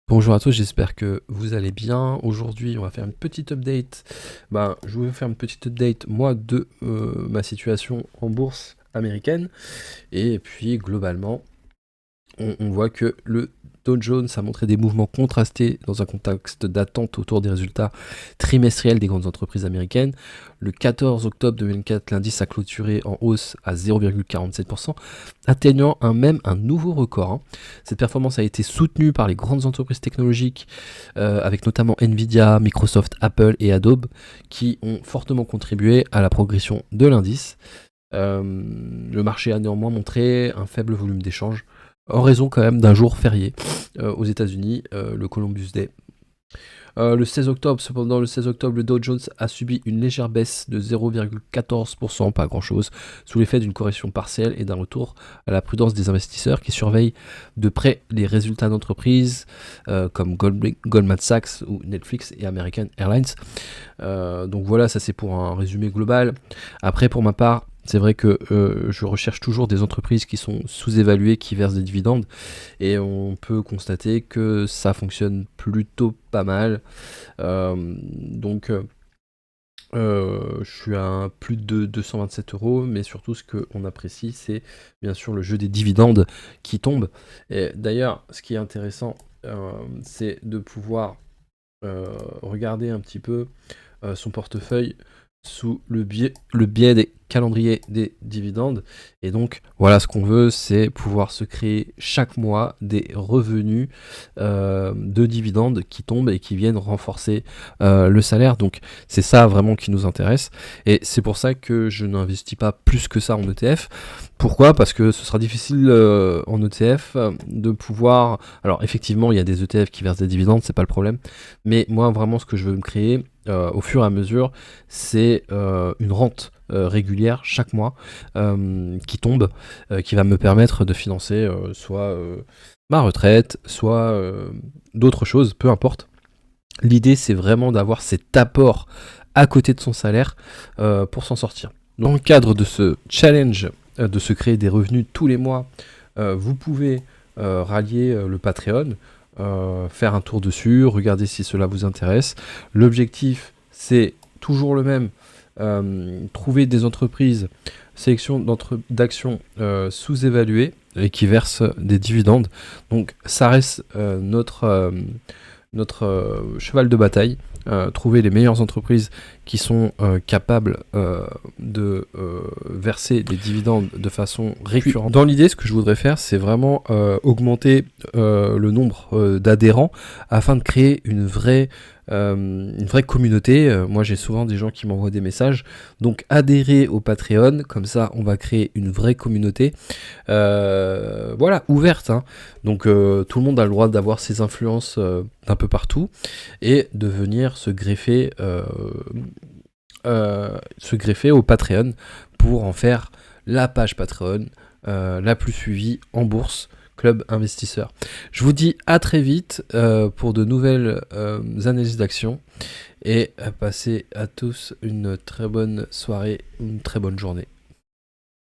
Bonjour à tous, j'espère que vous allez bien. Aujourd'hui, on va faire une petite update. Je vais faire une petite update, moi, de ma situation en bourse américaine. Et puis, globalement, on voit que le Dow Jones a montré des mouvements contrastés dans un contexte d'attente autour des résultats trimestriels des grandes entreprises américaines. Le 14 octobre 2024, l'indice a clôturé en hausse à 0,47%, atteignant un nouveau record, hein. Cette performance a été soutenue par les grandes entreprises technologiques, avec notamment Nvidia, Microsoft, Apple et Adobe, qui ont fortement contribué à la progression de l'indice. Le marché a néanmoins montré un faible volume d'échanges en raison quand même d'un jour férié aux États-Unis, le Columbus Day. Le 16 octobre, cependant, le Dow Jones a subi une légère baisse de 0,14%, pas grand-chose, sous l'effet d'une correction partielle et d'un retour à la prudence des investisseurs qui surveillent de près les résultats d'entreprises comme Goldman Sachs ou Netflix et American Airlines. Donc voilà, ça c'est pour un résumé global. Après, pour ma part, c'est vrai que je recherche toujours des entreprises qui sont sous-évaluées, qui versent des dividendes, et on peut constater que ça fonctionne plutôt pas mal. Je suis à plus de 227 €, mais surtout ce qu'on apprécie, c'est bien sûr le jeu des dividendes qui tombent. Et d'ailleurs, ce qui est intéressant, c'est de pouvoir regarder un petit peu son portefeuille sous le biais des calendriers des dividendes. Et donc, voilà, ce qu'on veut, c'est pouvoir se créer chaque mois des revenus de dividendes qui tombent et qui viennent renforcer le salaire. Donc, c'est ça vraiment qui nous intéresse. Et c'est pour ça que je n'investis pas plus que ça en ETF. Pourquoi ? Parce que ce sera difficile en ETF de pouvoir... Alors, effectivement, il y a des ETF qui versent des dividendes, c'est pas le problème. Mais moi, vraiment, ce que je veux me créer, au fur et à mesure, c'est une rente régulière chaque mois qui tombe, qui va me permettre de financer soit ma retraite, soit d'autres choses, peu importe. L'idée, c'est vraiment d'avoir cet apport à côté de son salaire pour s'en sortir. Dans le cadre de ce challenge de se créer des revenus tous les mois, vous pouvez rallier le Patreon, faire un tour dessus, regarder si cela vous intéresse. L'objectif, c'est toujours le même, trouver des entreprises, sélection d'actions sous-évaluées et qui versent des dividendes. Donc ça reste notre cheval de bataille. Trouver les meilleures entreprises qui sont capables de verser des dividendes de façon récurrente. Dans l'idée, ce que je voudrais faire, c'est vraiment augmenter le nombre d'adhérents afin de créer une vraie communauté. Moi, j'ai souvent des gens qui m'envoient des messages. Donc, adhérez au Patreon, comme ça, on va créer une vraie communauté, ouverte, hein. Donc, tout le monde a le droit d'avoir ses influences d'un peu partout et de venir se greffer au Patreon pour en faire la page Patreon la plus suivie en bourse, Club Investisseur. Je vous dis à très vite pour de nouvelles analyses d'actions et passez à tous une très bonne soirée, une très bonne journée.